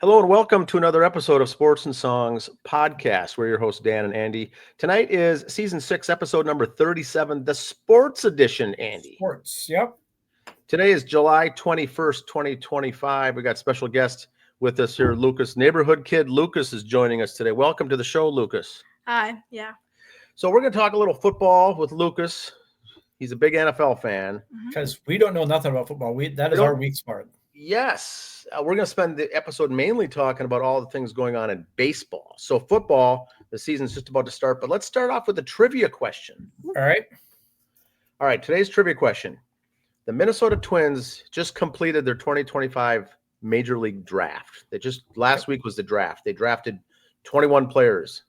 Hello and welcome to another episode of Sports and Songs podcast. We're your hosts, Dan and Andy. Tonight is season 6, episode number 37, the sports edition, Andy. Sports, yep. Today is July 21st, 2025. We got special guest with us here, Lucas. Neighborhood kid Lucas is joining us today. Welcome to the show, Lucas. Hi, yeah. So we're going to talk a little football with Lucas. He's a big NFL fan. Because we don't know nothing about football. That is our weak spot. Yes. We're going to spend the episode mainly talking about all the things going on in baseball. So football, the season's just about to start, but let's start off with a trivia question. All right. All right, today's trivia question. The Minnesota Twins just completed their 2025 Major League Draft. Last week was the draft. They drafted 21 players,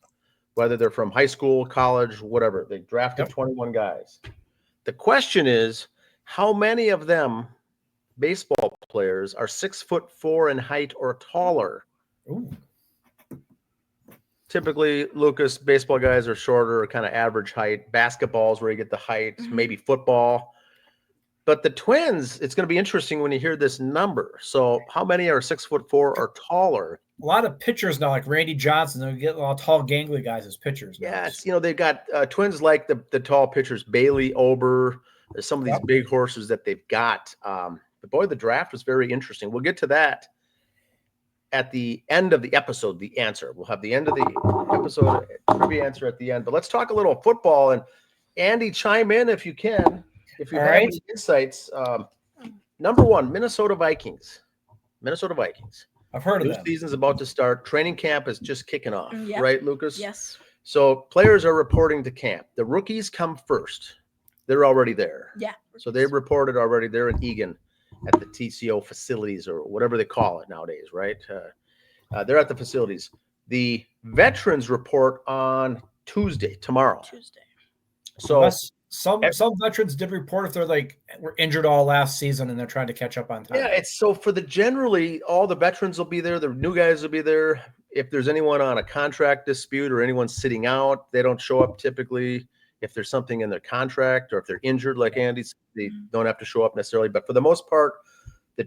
whether they're from high school, college, whatever. They drafted 21 guys. The question is, how many of them baseball players are 6'4" in height or taller? Ooh. Typically, Lucas, baseball guys are shorter, kind of average height. Basketball's where you get the height, maybe football. But the Twins, it's going to be interesting when you hear this number. So how many are 6'4" or taller? A lot of pitchers now, like Randy Johnson, they'll get a lot of tall, gangly guys as pitchers. Yeah, they've got Twins like the tall pitchers, Bailey, Ober. There's some of these big horses that they've got. But boy, the draft was very interesting. We'll get to that at the end of the episode, the answer. We'll have the end of the episode trivia answer at the end. But let's talk a little football. And Andy, chime in if you can, if you have any insights. Number one, Minnesota Vikings. Minnesota Vikings. I've heard of them. New season's about to start. Training camp is just kicking off, right, Lucas? Yes. So players are reporting to camp. The rookies come first. They're already there. Yeah. So they reported already. They're in Eagan at the TCO facilities or whatever they call it nowadays, right? They're at the facilities. The veterans report on tomorrow. So some veterans did report if they're were injured all last season and they're trying to catch up on time. Yeah, it's so for generally all the veterans will be there. The new guys will be there. If there's anyone on a contract dispute or anyone sitting out, they don't show up typically. If there's something in their contract or if they're injured, like Andy, they don't have to show up necessarily. But for the most part, the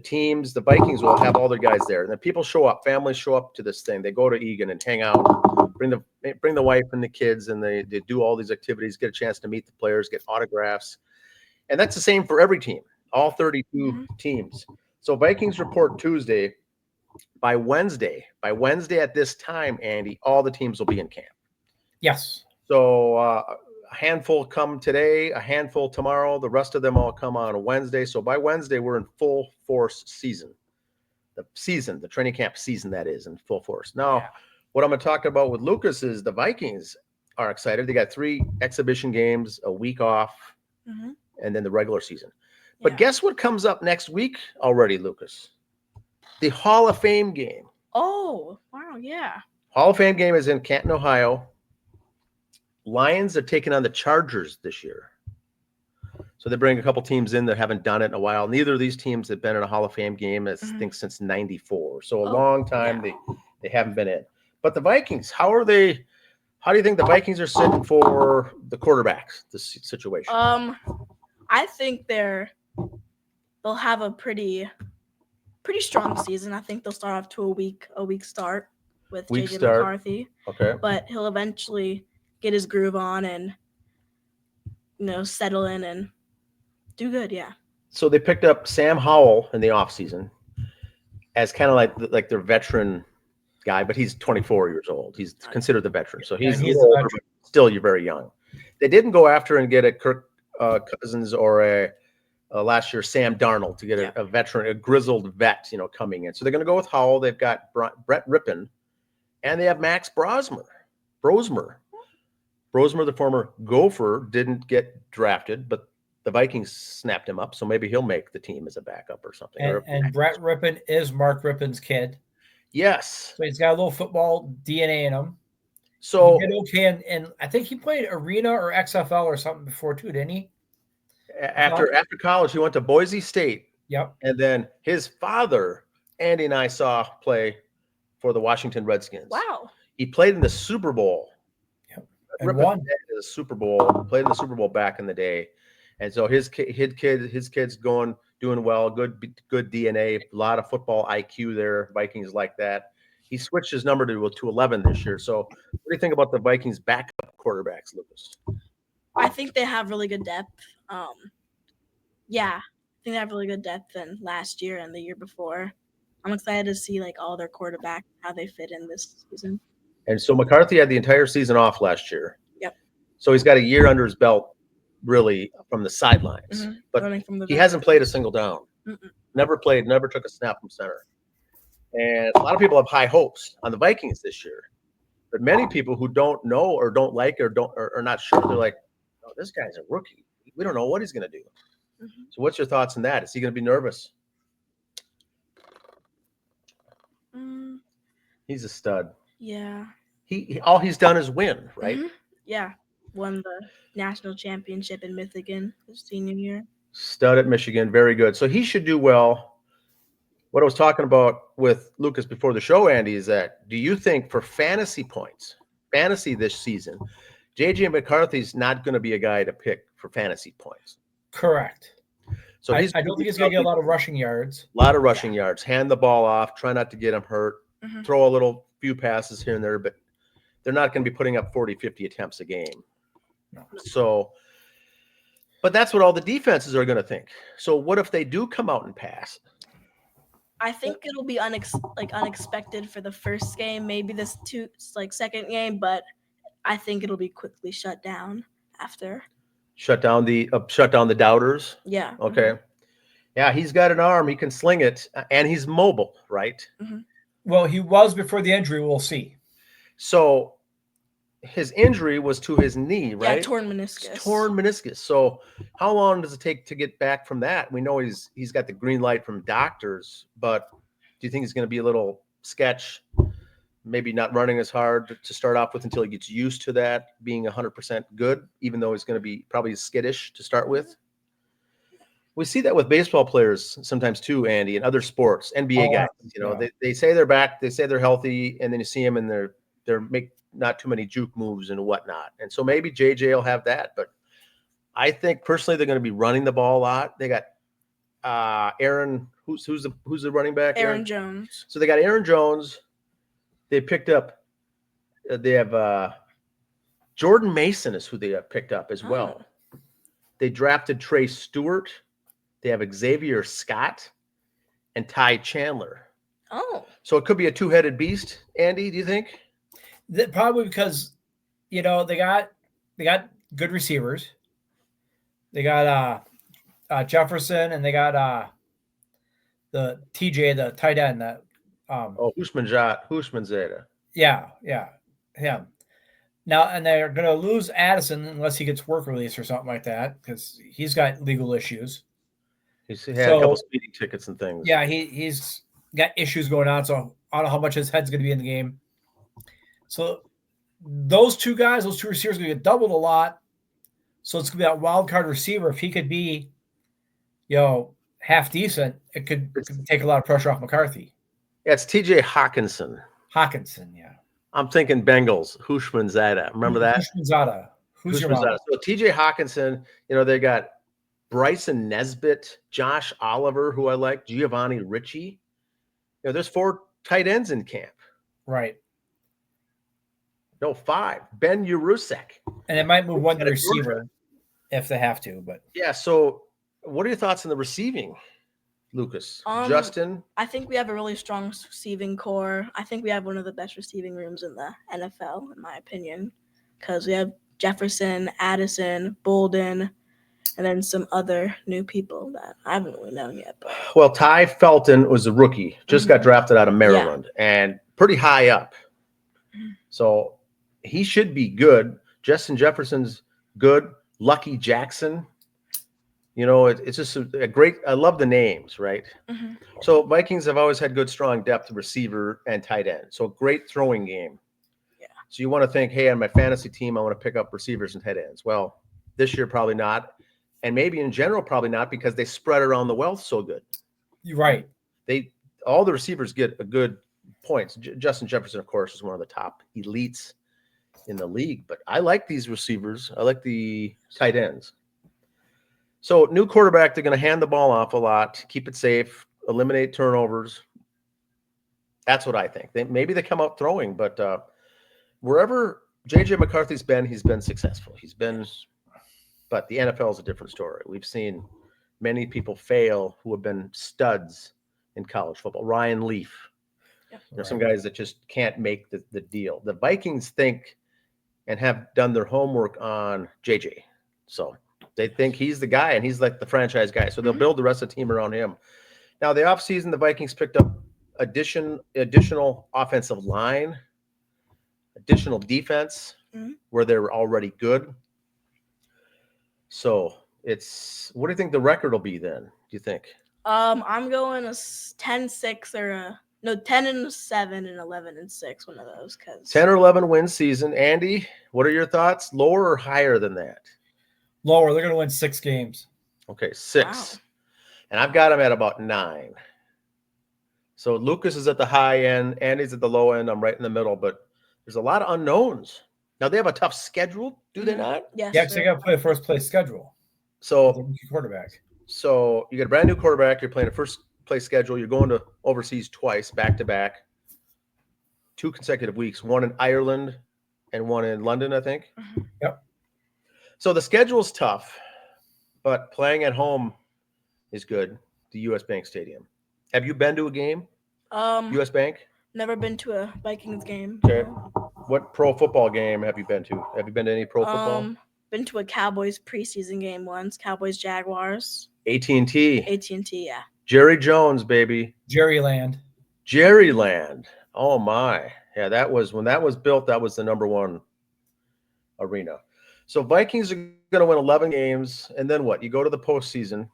Vikings will have all their guys there. And then people show up, families show up to this thing. They go to Eagan and hang out, bring the wife and the kids, and they do all these activities, get a chance to meet the players, get autographs. And that's the same for every team, all 32 teams. So Vikings report Tuesday. By Wednesday at this time, Andy, all the teams will be in camp. Yes. So a handful come today, a handful tomorrow. The rest of them all come on Wednesday. So by Wednesday, we're in full force season. The training camp season, that is, in full force. Now, what I'm going to talk about with Lucas is the Vikings are excited. They got 3 exhibition games, a week off, and then the regular season. But guess what comes up next week already, Lucas? The Hall of Fame game. Oh, wow, yeah. Hall of Fame game is in Canton, Ohio. Lions are taking on the Chargers this year. So they bring a couple teams in that haven't done it in a while. Neither of these teams have been in a Hall of Fame game, I think, since 94. So a long time they haven't been in. But the Vikings, how do you think the Vikings are sitting for the quarterbacks, this situation? I think they'll have a pretty strong season. I think they'll start off to a weak start with JJ McCarthy. Okay. But he'll eventually get his groove on and settle in and do good, yeah. So they picked up Sam Howell in the offseason as kind of like their veteran guy, but he's 24 years old. He's considered the veteran. So he's older, but still you're very young. They didn't go after and get a Kirk Cousins or a last year Sam Darnold to get a veteran, a grizzled vet, coming in. So they're going to go with Howell. They've got Brett Rippon, and they have Max Brosmer, the former Gopher, didn't get drafted, but the Vikings snapped him up, so maybe he'll make the team as a backup or something. And Brett Rippon is Mark Rippon's kid. Yes. So he's got a little football DNA in him. So he did okay, and I think he played Arena or XFL or something before too, didn't he? After college, he went to Boise State. Yep. And then his father, Andy and I saw play for the Washington Redskins. Wow. He played in the Super Bowl. Yep. And won played in the Super Bowl back in the day. And so his kid's going, doing well, good DNA, a lot of football IQ there. Vikings like that. He switched his number to 11 this year. So what do you think about the Vikings backup quarterbacks, Lucas? I think they have really good depth. Yeah, I think they have really good depth than last year and the year before. I'm excited to see like all their quarterbacks, how they fit in this season. And so McCarthy had the entire season off last year. Yep. So he's got a year under his belt, really, from the sidelines. But Learning from the he hasn't played a single down. Never took a snap from center. And a lot of people have high hopes on the Vikings this year. But many people who don't know or don't like or are not sure, they're like, oh, this guy's a rookie. We don't know what he's going to do. So what's your thoughts on that? Is he going to be nervous? He's a stud. Yeah. He all he's done is win, right? Yeah. Won the national championship in Michigan his senior year. Stud at Michigan. Very good. So he should do well. What I was talking about with Lucas before the show, Andy, is that do you think for fantasy points, fantasy this season, J.J. McCarthy's not going to be a guy to pick for fantasy points? Correct. So I don't think he's going to get a lot of rushing yards. A lot of rushing yards. Hand the ball off. Try not to get him hurt. Throw a few passes here and there, but they're not going to be putting up 40, 50 attempts a game. No. So, but that's what all the defenses are going to think. So what if they do come out and pass? I think it'll be unexpected for the first game, maybe this second game, but I think it'll be quickly shut down after. Shut down the doubters. Yeah. Okay. Yeah, he's got an arm. He can sling it, and he's mobile, right? Well, he was before the injury. We'll see. So his injury was to his knee, right? Yeah, torn meniscus. Torn meniscus. So how long does it take to get back from that? We know he's got the green light from doctors, but do you think he's going to be a little sketch? Maybe not running as hard to start off with until he gets used to that being 100% good, even though he's going to be probably skittish to start with. We see that with baseball players sometimes too, Andy, and other sports, NBA guys. You know, they say they're back, they say they're healthy, and then you see them and they're make not too many juke moves and whatnot. And so maybe JJ will have that, but I think personally they're going to be running the ball a lot. They got Aaron, who's the running back? Aaron Jones. So they got Aaron Jones. They picked up. They have Jordan Mason is who they have picked up as well. They drafted Trey Stewart. They have Xavier Scott and Ty Chandler. Oh. So it could be a two-headed beast, Andy, do you think? Probably because, they got good receivers. They got Jefferson, and they got the TJ, the tight end. That Houshmandzadeh. Yeah, him. Now, and they're going to lose Addison unless he gets work release or something like that because he's got legal issues. He's had a couple speeding tickets and things. Yeah, he's got issues going on, so I don't know how much his head's going to be in the game. So those two receivers are going to get doubled a lot. So it's going to be that wild card receiver. If he could be, half decent, it could take a lot of pressure off McCarthy. Yeah, it's TJ Hawkinson. Yeah. I'm thinking Bengals, Houshmandzadeh. Remember that? Houshmandzadeh. Who's your mom? So TJ Hawkinson, they got Bryson Nesbitt, Josh Oliver, who I like, Giovanni Ricci. There's 4 tight ends in camp. Right. No, 5. Ben Urusek. And they might move one receiver if they have to. But yeah, so what are your thoughts on the receiving, Lucas? Justin? I think we have a really strong receiving core. I think we have one of the best receiving rooms in the NFL, in my opinion, because we have Jefferson, Addison, Bolden, and then some other new people that I haven't really known yet. But well, Ty Felton was a rookie, just got drafted out of Maryland, and pretty high up. So he should be good. Justin Jefferson's good. Lucky Jackson. It's just a great – I love the names, right? So Vikings have always had good, strong depth receiver and tight end. So great throwing game. Yeah. So you want to think, hey, on my fantasy team, I want to pick up receivers and tight ends. Well, this year probably not. And maybe in general probably not because they spread around the wealth so good. You're right. All the receivers get a good points. Justin Jefferson, of course, is one of the top elites in the league. But I like these receivers. I like the tight ends. So new quarterback, they're going to hand the ball off a lot, keep it safe, eliminate turnovers. That's what I think. Maybe they come out throwing, but wherever JJ McCarthy's been, he's been successful. But the NFL is a different story. We've seen many people fail who have been studs in college football. Ryan Leaf. There's some guys that just can't make the deal. The Vikings think and have done their homework on JJ. So they think he's the guy, and he's like the franchise guy. So they'll build the rest of the team around him. Now, the offseason, the Vikings picked up additional offensive line, additional defense, where they were already good. So what do you think the record will be then? Do you think? I'm going a 10-6 or 10-7 and 11-6, one of those. 10 or 11 win season. Andy, what are your thoughts? Lower or higher than that? Lower. They're going to win 6 games. Okay, 6. Wow. And I've got them at about 9. So Lucas is at the high end, Andy's at the low end. I'm right in the middle, but there's a lot of unknowns. Now they have a tough schedule, do they not? Yes. Yeah, because they got to play a first place schedule. So quarterback. So you got a brand new quarterback. You're playing a first place schedule. You're going to overseas twice, back to back, 2 consecutive weeks. One in Ireland and one in London, I think. Yep. So the schedule's tough, but playing at home is good. The U.S. Bank Stadium. Have you been to a game? U.S. Bank? Never been to a Vikings game. Okay. What pro football game have you been to? Have you been to any pro football? Been to a Cowboys preseason game once. Cowboys Jaguars. AT&T. AT&T, yeah. Jerry Jones, baby. Jerryland. Jerryland. Oh my. Yeah, that was when that was built, that was the number 1 arena. So Vikings are going to win 11 games, and then what? You go to the postseason.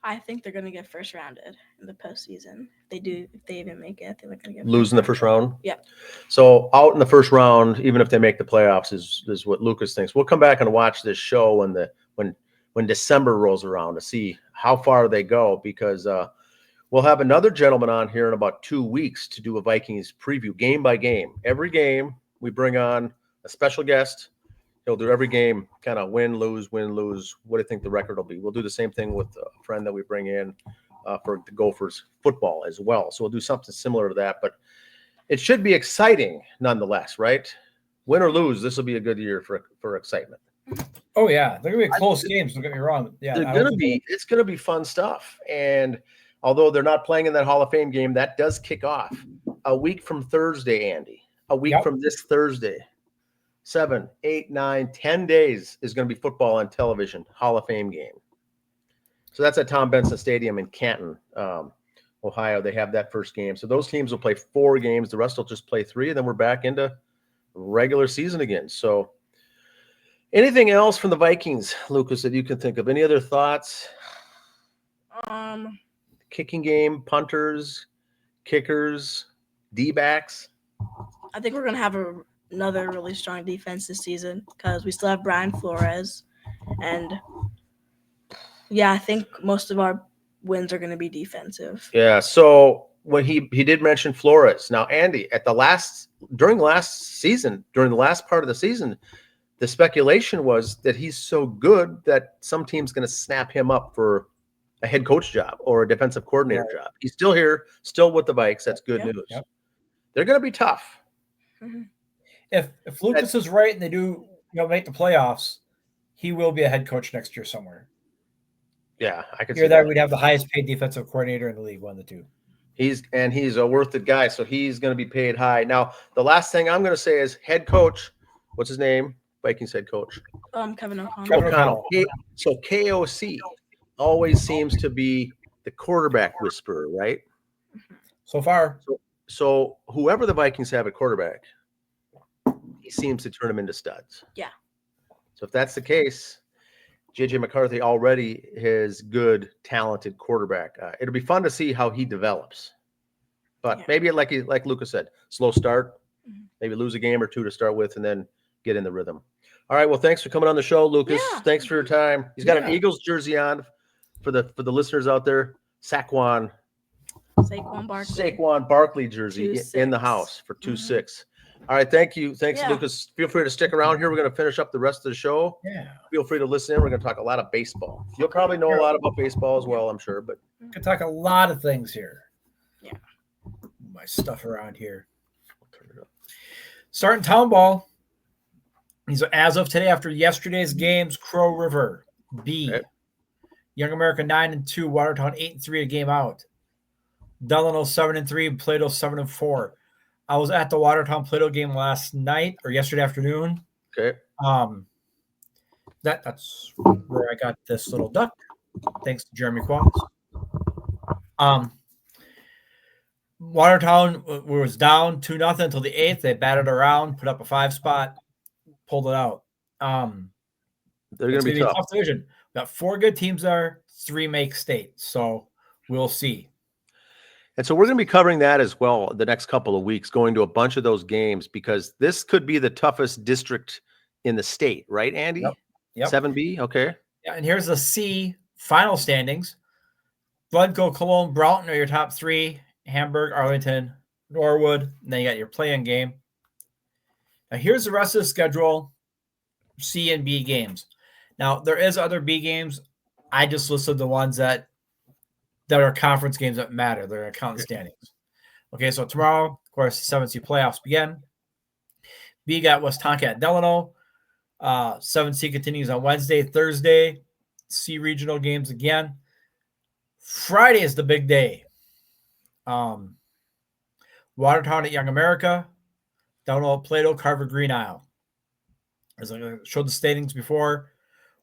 I think they're going to get first rounded in the postseason. If they even make it, I think they're going to get Lose in the first round? Yeah. So out in the first round, even if they make the playoffs, is what Lucas thinks. We'll come back and watch this show when December rolls around to see how far they go, because we'll have another gentleman on here in about 2 weeks to do a Vikings preview, game by game. Every game, we bring on a special guest. He'll do every game, kind of win, lose. What do you think the record will be? We'll do the same thing with a friend that we bring in for the Gophers football as well. So we'll do something similar to that. But it should be exciting nonetheless, right? Win or lose, this will be a good year for excitement. Oh, yeah. They're going to be close games. Don't get me wrong. Yeah, it's going to be fun stuff. And although they're not playing in that Hall of Fame game, that does kick off a week from Thursday, Andy. A week from this Thursday. 7, 8, 9, 10 days is going to be football on television, Hall of Fame game. So that's at Tom Benson Stadium in Canton, Ohio. They have that first game. So those teams will play 4 games. The rest will just play 3, and then we're back into regular season again. So anything else from the Vikings, Lucas, that you can think of? Any other thoughts? Kicking game, punters, kickers, D-backs. I think we're going to have another really strong defense this season because we still have Brian Flores. And, yeah, I think most of our wins are going to be defensive. Yeah, so when he did mention Flores. Now, Andy, during the last part of the season, the speculation was that he's so good that some team's going to snap him up for a head coach job or a defensive coordinator job. He's still here, still with the Vikes. That's good news. Yep. They're going to be tough. Mm-hmm. If Lucas is right and they do make the playoffs, he will be a head coach next year somewhere. Yeah, I could see that. We'd have the highest paid defensive coordinator in the league, one of the two. He's a worth it guy, so he's going to be paid high. Now, the last thing I'm going to say is head coach. What's his name? Vikings head coach. Kevin O'Connell. Kevin O'Connell. So KOC always seems to be the quarterback whisperer, right? So far. So whoever the Vikings have at quarterback, he seems to turn them into studs. Yeah. So if that's the case, JJ McCarthy already is good, talented quarterback. It'll be fun to see how he develops. But maybe like Lucas said, slow start, maybe lose a game or 2 to start with, and then get in the rhythm. All right. Well, thanks for coming on the show, Lucas. Yeah. Thanks for your time. He's got an Eagles jersey on for the listeners out there. Saquon Barkley jersey in the house for 2-6. All right. Thank you. Thanks, Yeah. Lucas. Feel free to stick around here. We're going to finish up the rest of the show. Yeah. Feel free to listen in. We're going to talk a lot of baseball. You'll probably know a lot about baseball as well, I'm sure. But We can talk a lot of things here. Yeah. My stuff around here. Starting town ball. These are as of today after yesterday's games. Crow River B. Okay. Young America 9-2. Watertown 8-3 a game out. Delano 7-3. Plato 7-4. I was at the Watertown Plato game last night or yesterday afternoon. okay. That's where I got this little duck. Thanks to Jeremy Qualls. Watertown was down 2-0 until the 8th. They batted around, put up a 5 spot, pulled it out. They're going to be a tough. tough division. We got 4 good teams there, 3 make state. So we'll see. And so we're going to be covering that as well the next couple of weeks, going to a bunch of those games because this could be the toughest district in the state, right, Andy? Yep. 7B, okay. Yeah, and here's the C final standings. Glencoe, Cologne, Broughton are your top 3. Hamburg, Arlington, Norwood. And then you got your play-in game. Now here's the rest of the schedule. C and B games. Now there is other B games. I just listed the ones that are conference games that matter. They're account standings. Okay, so tomorrow, of course, the 7C playoffs begin. B got Westonka at Delano. 7C continues on Wednesday, Thursday. C regional games again. Friday is the big day. Watertown at Young America. Delano at Plato, Carver, Green Isle. As I showed the standings before,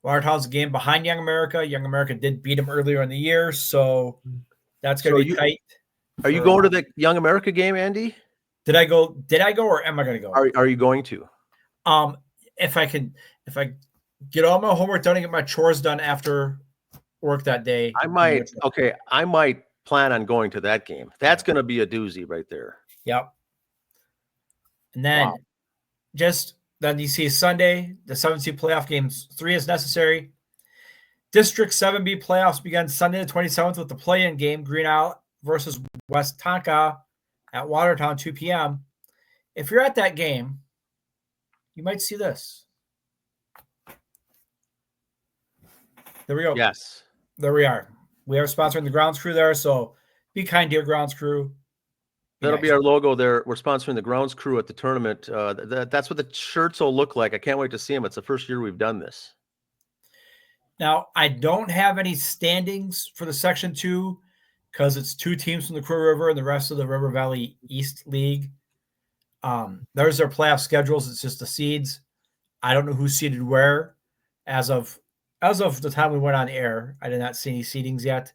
Watertown's a game behind Young America. Young America did beat them earlier in the year, so that's going to be tight. Are you going to the Young America game, Andy? Did I go, or am I going to go? Are you going to? If I get all my homework done and get my chores done after work that day, I might plan on going to that game. That's going to be a doozy right there. Yep. And then then you see Sunday, the 7C playoff games 3 is necessary. District 7B playoffs begin Sunday the 27th with the play-in game, Green Isle versus Westonka at Watertown, 2 p.m. If you're at that game, you might see this. There we go. Yes. There we are. We are sponsoring the grounds crew there, so be kind to your grounds crew. That'll be our logo there. We're sponsoring the grounds crew at the tournament. That's what the shirts will look like. I can't wait to see them. It's the first year we've done this. Now, I don't have any standings for the Section 2 because it's 2 teams from the Crow River and the rest of the River Valley East League. There's their playoff schedules. It's just the seeds. I don't know who's seeded where. As of the time we went on air, I did not see any seedings yet.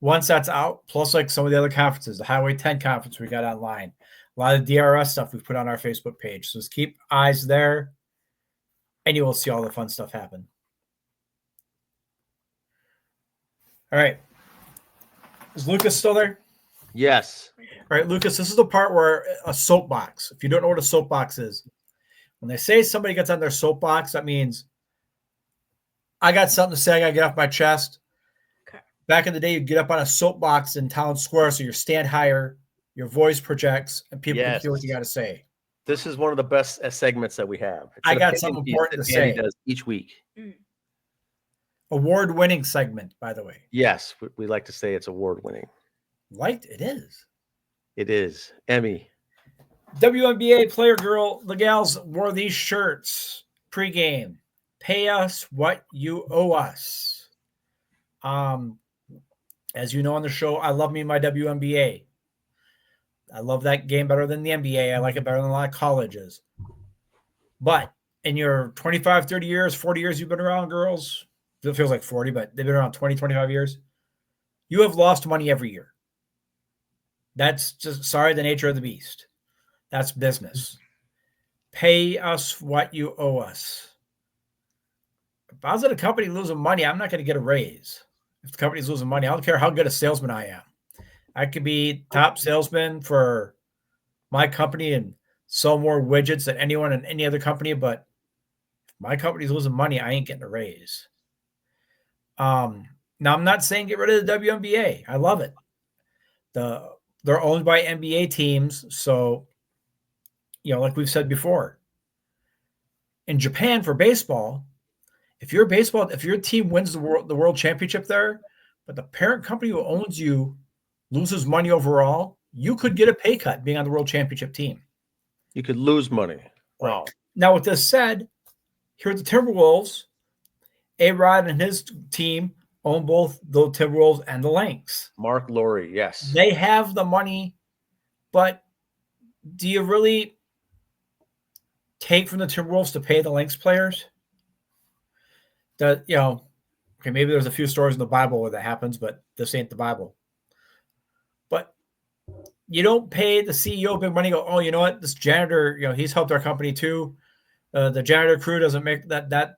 Once that's out, plus like some of the other conferences, the Highway 10 conference we got online, a lot of DRS stuff we've put on our Facebook page. So just keep eyes there, and you will see all the fun stuff happen. All right. Is Lucas still there? Yes. All right, Lucas, this is the part where a soapbox. If you don't know what a soapbox is, when they say somebody gets on their soapbox, that means I got something to say. I got to get off my chest. Back in the day, you'd get up on a soapbox in town square, so you stand higher, your voice projects, and people can hear what you got to say. This is one of the best segments that we have. I got something important to say. Does each week. Award-winning segment, by the way. Yes, we like to say it's award-winning. It is. It is. Emmy. WNBA player girl, the gals wore these shirts pregame. Pay us what you owe us. As you know on the show, I love me my WNBA. I love that game better than the NBA. I like it better than a lot of colleges. But in your 25, 30 years, 40 years you've been around, girls, it feels like 40, but they've been around 20, 25 years, you have lost money every year. That's just, sorry, the nature of the beast. That's business. Pay us what you owe us. If I was at a company losing money, I'm not going to get a raise. If the company's losing money, I don't care how good a salesman I am. I could be top salesman for my company and sell more widgets than anyone in any other company, but if my company's losing money, I ain't getting a raise. Now, I'm not saying get rid of the WNBA. I love it. They're owned by NBA teams, so if my company's losing money, I don't care how good a salesman I am. I could be top salesman for my company and sell more widgets than anyone in any other company, but if my company's losing money, I ain't getting a raise. Now, I'm not saying get rid of the WNBA. I love it. They're owned by NBA teams, so like we've said before, in Japan for baseball, if your team wins the world championship there, but the parent company who owns you loses money overall, you could get a pay cut being on the world championship team. You could lose money. Wow. Right. Now, with this said, here at the Timberwolves, A-Rod and his team own both the Timberwolves and the Lynx. Mark Laurie, yes. They have the money, but do you really take from the Timberwolves to pay the Lynx players? That, okay, maybe there's a few stories in the Bible where that happens, but this ain't the Bible. But you don't pay the CEO big money. Go, oh, you know what? This janitor, he's helped our company too. The janitor crew doesn't make that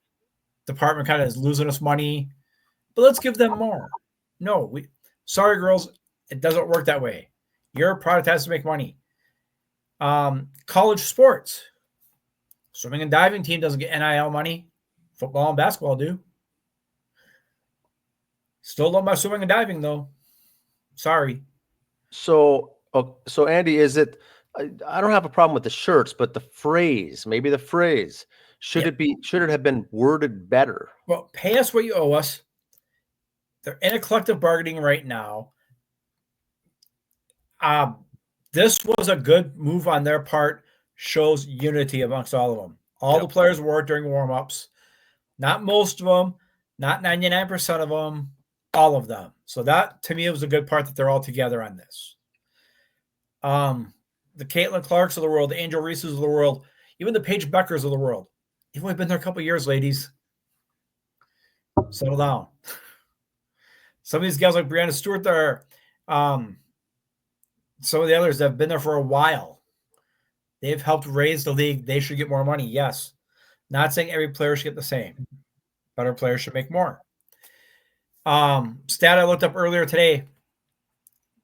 department kind of is losing us money, but let's give them more. No, sorry, girls, it doesn't work that way. Your product has to make money. College sports, swimming and diving team doesn't get NIL money. Football and basketball do. Still love my swimming and diving though. Sorry. So Andy, is it? I don't have a problem with the shirts, but the phrase, should it have been worded better? Well, pay us what you owe us. They're in a collective bargaining right now. This was a good move on their part. Shows unity amongst all of them. All the players wore it during warm-ups. Not most of them, not 99% of them, all of them. So that, to me, was a good part that they're all together on this. The Caitlin Clarks of the world, the Angel Reeses of the world, even the Paige Beckers of the world. You've only been there a couple of years, ladies. Settle down. Some of these guys like Brianna Stewart there, some of the others that have been there for a while. They've helped raise the league. They should get more money, yes. Not saying every player should get the same. Better players should make more. Stat I looked up earlier today,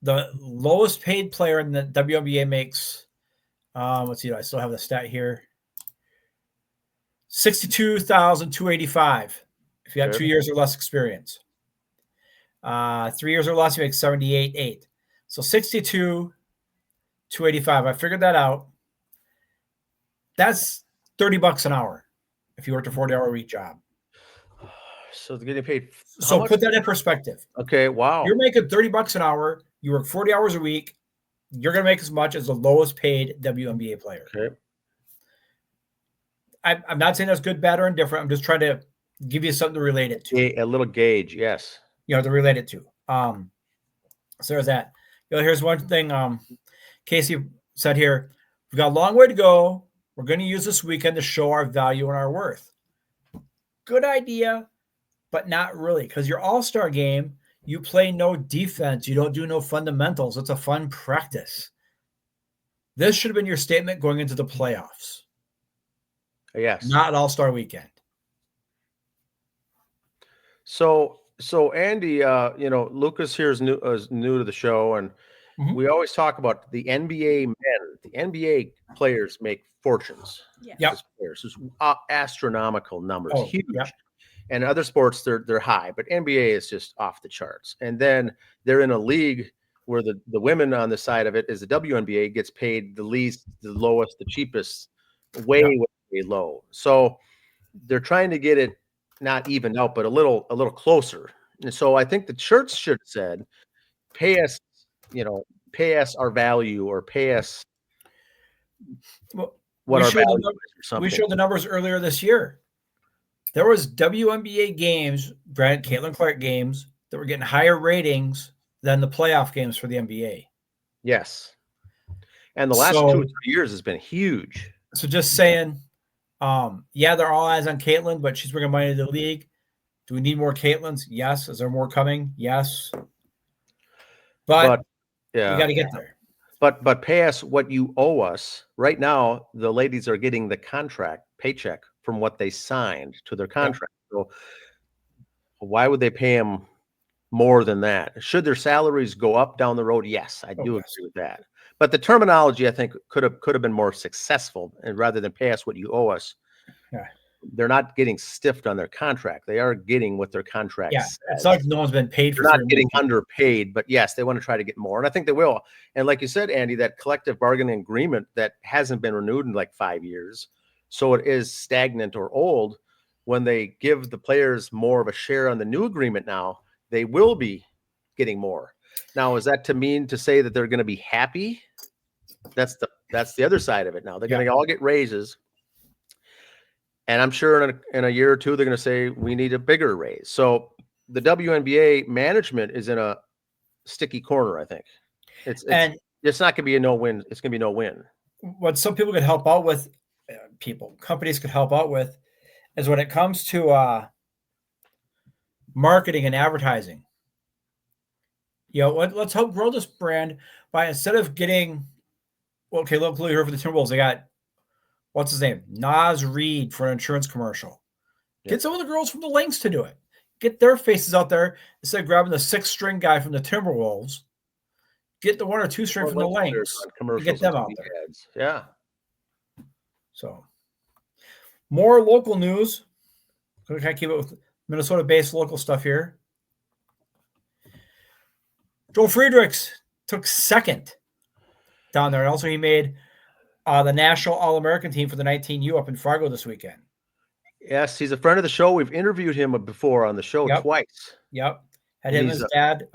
the lowest paid player in the WNBA makes, let's see, I still have the stat here, $62,285 if you got 2 years or less experience. 3 years or less, you make $78,800. So $62,285. I figured that out. That's $30 an hour if you worked a 40-hour week job. So they're getting paid. So put that in perspective. Okay, wow. You're making $30 an hour. You work 40 hours a week. You're going to make as much as the lowest paid WNBA player. Okay. I'm not saying that's good, bad, or indifferent. I'm just trying to give you something to relate it to. A little gauge, yes. To relate it to. So there's that. Here's one thing Casey said here. We've got a long way to go. We're going to use this weekend to show our value and our worth. Good idea, but not really, because your all-star game, you play no defense. You don't do no fundamentals. It's a fun practice. This should have been your statement going into the playoffs. Yes. Not all-star weekend. So Andy, Lucas here is new to the show, and we always talk about the NBA men. The NBA players make fortunes. Yeah. Players, there's astronomical numbers, huge. Yep. And other sports, they're high, but NBA is just off the charts. And then they're in a league where the women on the side of it is the WNBA gets paid the least, the lowest, the cheapest, way low. So they're trying to get it not even out, but a little closer. And so I think the shirts should have said, pay us our value, or pay us what our value is or something. We showed the numbers earlier this year. There was WNBA games, Caitlin Clark games, that were getting higher ratings than the playoff games for the NBA. Yes. And the last 2 or 3 years has been huge. So just saying, they're all eyes on Caitlin, but she's bringing money to the league. Do we need more Caitlins? Yes. Is there more coming? Yes. But we got to get there. But pay us what you owe us. Right now, the ladies are getting the contract paycheck from what they signed to their contract. So why would they pay them more than that? Should their salaries go up down the road? Yes, I do agree with that. But the terminology, I think, could have been more successful, and rather than pay us what you owe us. Yeah. they're not getting stiffed on their contract. They are getting what their contract Yeah, says. it's like no one's been paid for. They're not getting underpaid, but yes, they want to try to get more, and I think they will. And like you said, Andy, that collective bargaining agreement that hasn't been renewed in like 5 years, so it is stagnant or old. When they give the players more of a share on the new agreement now, they will be getting more. Now, is that to say that they're going to be happy? That's the other side of it. Now they're going to all get raises. And I'm sure in a year or two, they're going to say, we need a bigger raise. So the WNBA management is in a sticky corner, I think. It's not going to be a no-win. It's going to be no win. What some people could help out with, companies could help out with, is when it comes to marketing and advertising. Let's help grow this brand by, instead of getting, locally here for the Timberwolves, they got, what's his name? Nas Reed for an insurance commercial. Yeah. Get some of the girls from the Lynx to do it. Get their faces out there instead of grabbing the 6-string guy from the Timberwolves. Get the 1 or 2 string from the Lynx and get them out there. Ads. Yeah. So, more local news. We kind of keep it with Minnesota-based local stuff here. Joel Friedrichs took second down there. And also he made the National All-American team for the 19U up in Fargo this weekend. Yes, he's a friend of the show. We've interviewed him before on the show twice. Yep. Had him and his dad.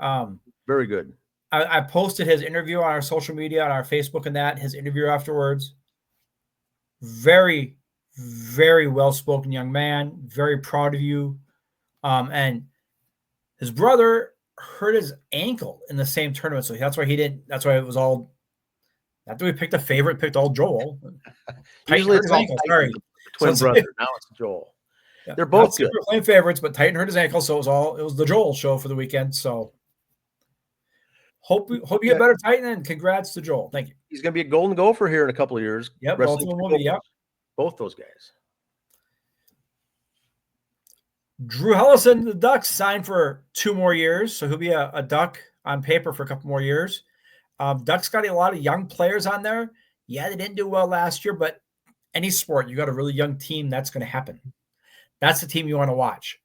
Very good. I posted his interview on our social media, on our Facebook and that, his interview afterwards. Very, very well-spoken young man. Very proud of you. And his brother hurt his ankle in the same tournament. So that's why it was all, after we picked a favorite, picked all Joel. Usually it's all sorry. Twin brother. Now it's Joel. Yeah, they're both good. Playing favorites, but Titan hurt his ankle, so it was the Joel show for the weekend. So hope you get better, Titan, and congrats to Joel. Thank you. He's going to be a Golden Gopher here in a couple of years. Yep, both those guys. Drew Hellison, the Ducks, signed for 2 more years, so he'll be a Duck on paper for a couple more years. Ducks got a lot of young players on there. Yeah, they didn't do well last year, but any sport, you got a really young team, that's going to happen. That's the team you want to watch.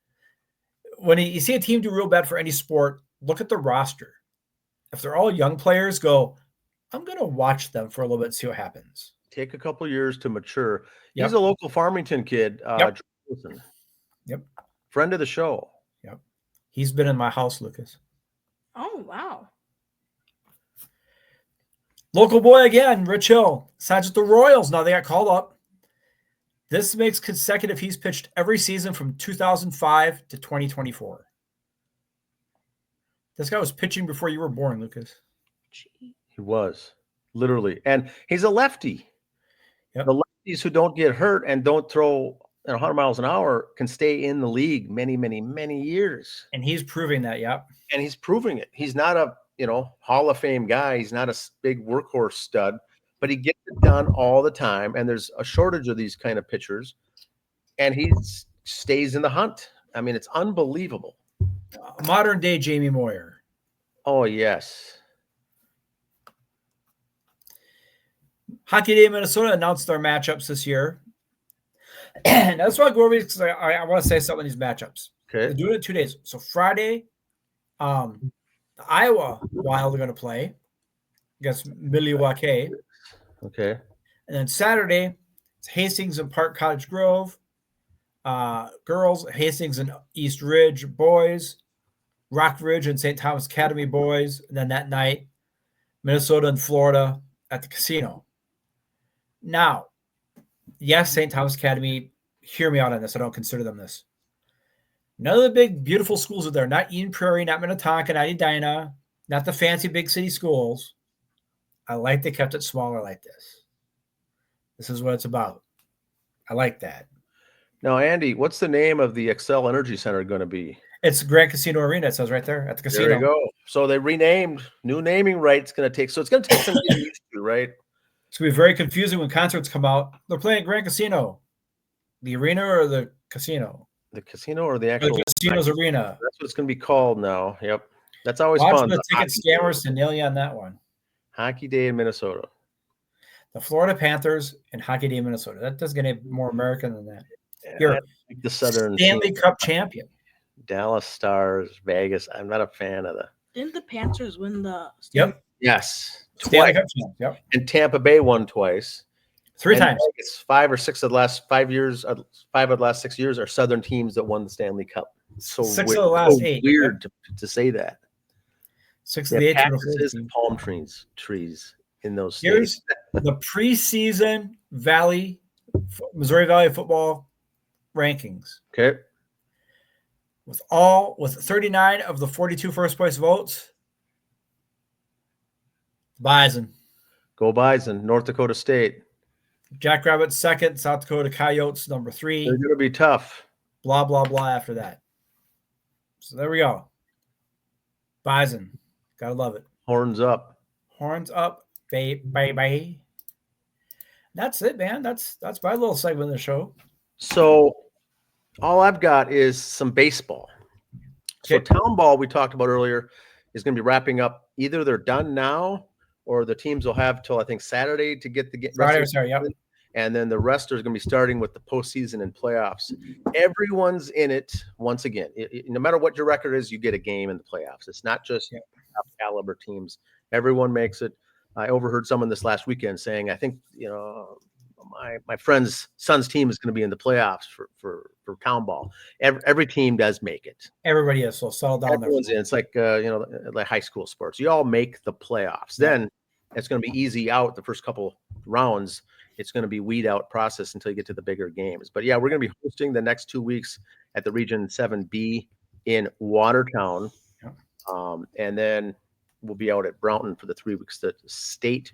When you see a team do real bad for any sport, look at the roster. If they're all young players, go, I'm going to watch them for a little bit, see what happens. Take a couple years to mature. Yep. He's a local Farmington kid. Yep. Friend of the show. Yep. He's been in my house, Lucas. Oh, wow. Local boy again, Rich Hill, signs with the Royals. Now they got called up. This makes consecutive. He's pitched every season from 2005 to 2024. This guy was pitching before you were born, Lucas. He was, literally. And he's a lefty. Yep. The lefties who don't get hurt and don't throw 100 miles an hour can stay in the league many, many, many years. And he's proving that, yep. And he's proving it. He's not a Hall of Fame guy. He's not a big workhorse stud, but he gets it done all the time. And there's a shortage of these kind of pitchers. And he stays in the hunt. I mean, it's unbelievable. Modern day Jamie Moyer. Oh, yes. Hockey Day Minnesota announced their matchups this year. And that's why I go over because I want to say something on these matchups. Okay. They're doing it 2 days. So Friday, the Iowa Wild are going to play against Milwaukee. Okay. And then Saturday, it's Hastings and Park Cottage Grove. Girls, Hastings and East Ridge boys. Rock Ridge and St. Thomas Academy boys. And then that night, Minnesota and Florida at the casino. Now, yes, St. Thomas Academy, hear me out on this. I don't consider them this. None of the big, beautiful schools are there. Not Eden Prairie, not Minnetonka, not Edina, not the fancy big city schools. I like they kept it smaller like this. This is what it's about. I like that. Now, Andy, what's the name of the Excel Energy Center going to be? It's Grand Casino Arena. It says right there at the casino. There you go. So they renamed, new naming rights going to take. So it's going to take some getting used to, right? It's going to be very confusing when concerts come out. They're playing Grand Casino. The arena or the casino? The casino or the actual? The casino's arena. That's what it's going to be called now. Yep. That's always Watch fun. the ticket scammers to nail you on that one. Hockey Day in Minnesota. The Florida Panthers and Hockey Day in Minnesota. That doesn't get any more American than that. Here, The Southern Stanley team. Cup champion. Dallas Stars, Vegas. I'm not a fan of the. Didn't the Panthers win the Yep. Yes, Stanley twice. Cup champion. Yep. And Tampa Bay won twice. 3 And times. Vegas, 5 or 6 of the last 5 years, 5 of the last 6 years are Southern teams that won the Stanley Cup. So 6 of the last so 8. weird to say that. 6 They of the have 8 to the cactuses 14. and palm trees in those states. Here's the preseason Missouri Valley football rankings. Okay. With 39 of the 42 first place votes, Bison. Go Bison, North Dakota State. Jackrabbits second, South Dakota Coyotes number 3. They're going to be tough. Blah, blah, blah after that. So there we go. Bison. Gotta love it. Horns up. Horns up, baby. That's it, man. That's my little segment of the show. So all I've got is some baseball. So Okay. town ball we talked about earlier is going to be wrapping up. Either they're done now or the teams will have till I think Saturday to get the Friday, sorry, yep. And then the rest are going to be starting with the postseason and playoffs. Everyone's in it once again. No matter what your record is, you get a game in the playoffs. It's not just top caliber teams. Everyone makes it. I overheard someone this last weekend saying, I think, my friend's son's team is going to be in the playoffs for town ball. Every team does make it. Everybody is, so settle down. Everyone's in. It's like, like high school sports. You all make the playoffs. Then it's going to be easy out the first couple rounds. It's going to be weed out process until you get to the bigger games. But yeah, we're going to be hosting the next 2 weeks at the Region 7B in Watertown. And then we'll be out at Brownton for the 3 weeks, the state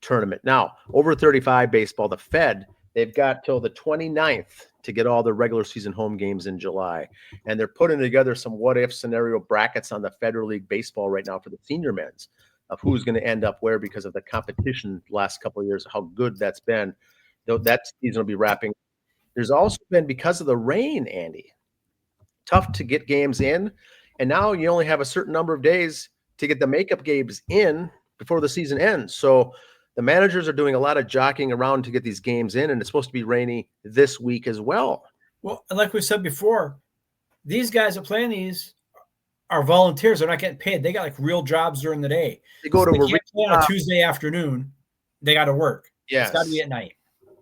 tournament. Now, over 35 baseball, the Fed, they've got till the 29th to get all the regular season home games in July. And they're putting together some what-if scenario brackets on the Federal League Baseball right now for the senior men's of who's going to end up where because of the competition the last couple of years, how good that's been. Though that season will be wrapping. There's also been, because of the rain, Andy, tough to get games in. And now you only have a certain number of days to get the makeup games in before the season ends. So the managers are doing a lot of jockeying around to get these games in, and it's supposed to be rainy this week as well. Well, like we said before, these guys that play in these are volunteers. They're not getting paid. They got like real jobs during the day. They go to they can't play on a Tuesday afternoon. They got to work. Yes. It's got to be at night.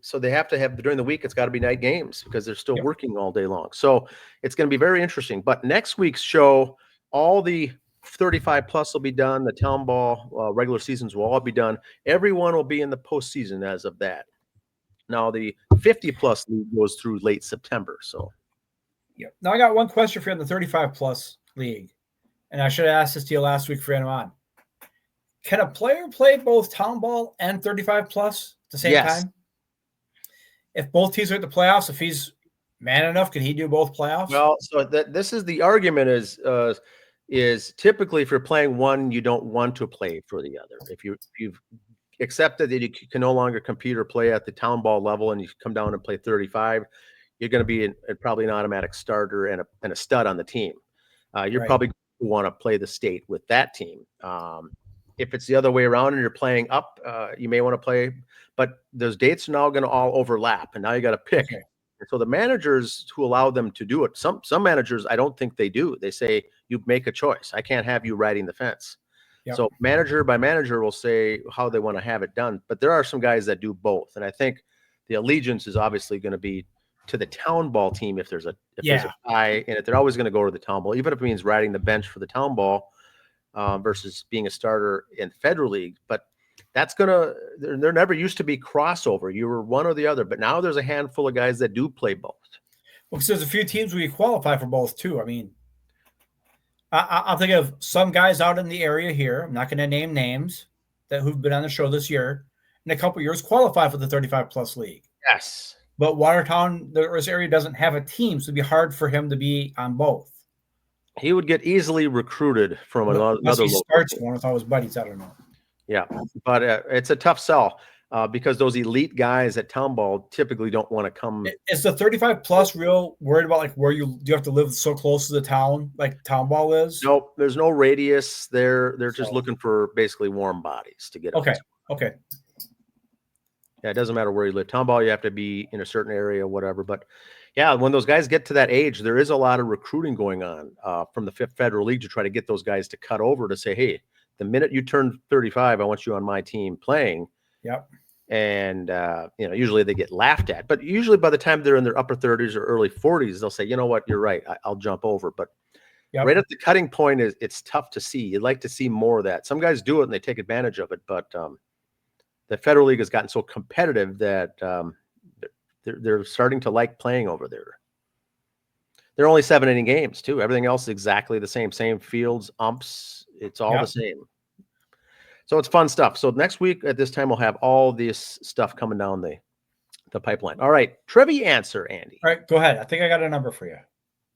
So they have to have, during the week, it's got to be night games because they're still working all day long. So it's going to be very interesting. But next week's show, all the 35 plus will be done. The town ball regular seasons will all be done. Everyone will be in the postseason as of that. Now the 50 plus league goes through late September. So Now I got one question for you on the 35 plus league, and I should have asked this to you last week for anyone on. Can a player play both town ball and 35 plus at the same time? If both teams are at the playoffs, if he's man enough, can he do both playoffs? Well, so this is the argument is typically if you're playing one, you don't want to play for the other. If you've accepted that you can no longer compete or play at the town ball level and you come down and play 35, you're going to be probably an automatic starter and a stud on the team. You're probably going to want to play the state with that team. If it's the other way around and you're playing up, you may want to play, but those dates are now going to all overlap, and now you got to pick. Okay. And so the managers who allow them to do it, some managers, I don't think they do. They say, you make a choice. I can't have you riding the fence. Yep. So manager by manager will say how they want to have it done. But there are some guys that do both. And I think the allegiance is obviously going to be to the town ball team if there's a tie in it. They're always going to go to the town ball, even if it means riding the bench for the town ball versus being a starter in Federal League. But that's there never used to be crossover. You were one or the other, but now there's a handful of guys that do play both. Well, because there's a few teams where you qualify for both too. I mean, I'll think of some guys out in the area here. I'm not going to name names who've been on the show this year. In a couple of years, qualify for the 35 plus league. Yes. But Watertown, this area doesn't have a team, so it'd be hard for him to be on both. He would get easily recruited from another he starts one with all his buddies. I don't know. Yeah, but it's a tough sell because those elite guys at town ball typically don't want to come. Is the 35 plus real worried about like where do you have to live so close to the town like town ball is? Nope, there's no radius. They're just looking for basically warm bodies to get. Okay. Okay. Yeah, it doesn't matter where you live. Town ball, you have to be in a certain area, whatever. But Yeah, when those guys get to that age, there is a lot of recruiting going on from the Fifth Federal League to try to get those guys to cut over to say, hey, the minute you turn 35, I want you on my team playing. Yep. And, usually they get laughed at. But usually by the time they're in their upper 30s or early 40s, they'll say, you know what, you're right. I'll jump over. But right at the cutting point, it's tough to see. You'd like to see more of that. Some guys do it and they take advantage of it. But the Federal League has gotten so competitive that they're starting to like playing over there. They're only 7-inning games too. Everything else is exactly the same fields, umps. It's all the same. So it's fun stuff. So next week at this time, we'll have all this stuff coming down the pipeline. All right. Trivia answer, Andy. All right, go ahead. I think I got a number for you.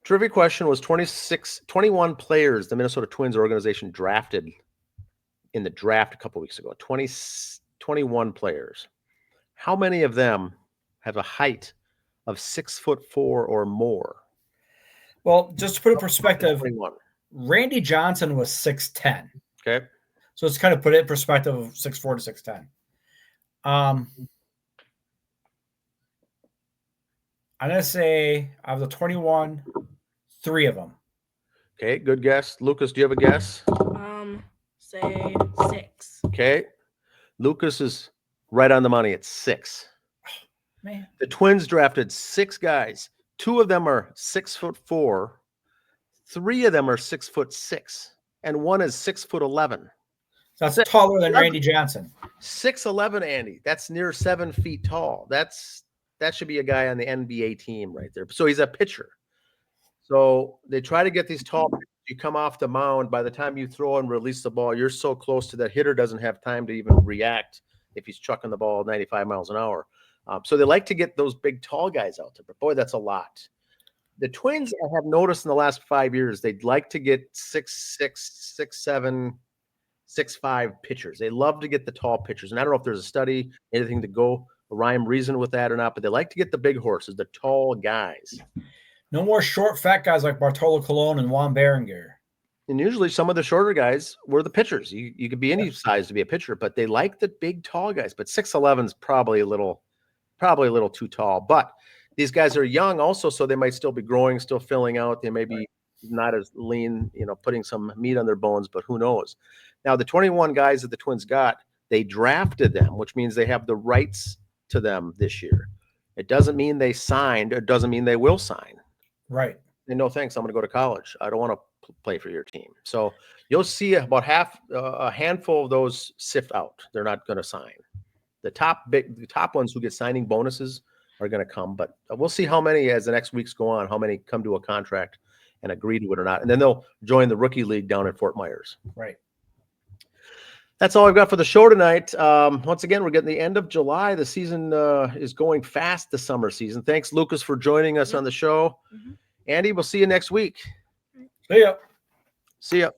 Trivia question was 21 players the Minnesota Twins organization drafted in the draft a couple weeks ago. 21 players. How many of them have a height of 6'4" or more? Well, just to put it in perspective, 21. Randy Johnson was 6'10". Okay. So it's kind of put it in perspective of 6'4" to 6'10". I'm going to say out of the 21, 3 of them. Okay, good guess. Lucas, do you have a guess? Say 6. Okay. Lucas is right on the money. It's 6. Man. The Twins drafted 6 guys. 2 of them are 6'4". 3 of them are 6'6", and 1 is 6'11". So that's taller than Randy Johnson. 6'11", Andy. That's near 7 feet tall. That should be a guy on the NBA team right there. So he's a pitcher. So they try to get these tall pitchers. You come off the mound. By the time you throw and release the ball, you're so close to that hitter doesn't have time to even react if he's chucking the ball 95 miles an hour. So they like to get those big, tall guys out there. But, boy, that's a lot. The Twins, I have noticed in the last 5 years, they'd like to get 6'6", 6'7", 6'5" pitchers. They love to get the tall pitchers. And I don't know if there's a study, anything to go rhyme reason with that or not, but they like to get the big horses, the tall guys. No more short, fat guys like Bartolo Colon and Juan Berenguer. And usually some of the shorter guys were the pitchers. You could be any size to be a pitcher, but they like the big, tall guys. But 6'11" is probably a little too tall. But these guys are young also, so they might still be growing, still filling out. They may be not as lean, putting some meat on their bones, but who knows? Now, the 21 guys that the Twins got, they drafted them, which means they have the rights to them this year. It doesn't mean they signed. It doesn't mean they will sign. Right. And no thanks, I'm going to go to college. I don't want to play for your team. So you'll see about a handful of those sift out. They're not going to sign. The top ones who get signing bonuses are going to come, but we'll see how many as the next weeks go on, how many come to a contract and agree to it or not. And then they'll join the rookie league down in Fort Myers. Right. That's all I've got for the show tonight. Once again, we're getting the end of July. The season is going fast, the summer season. Thanks, Lucas, for joining us on the show. Mm-hmm. Andy, we'll see you next week. See ya. See ya.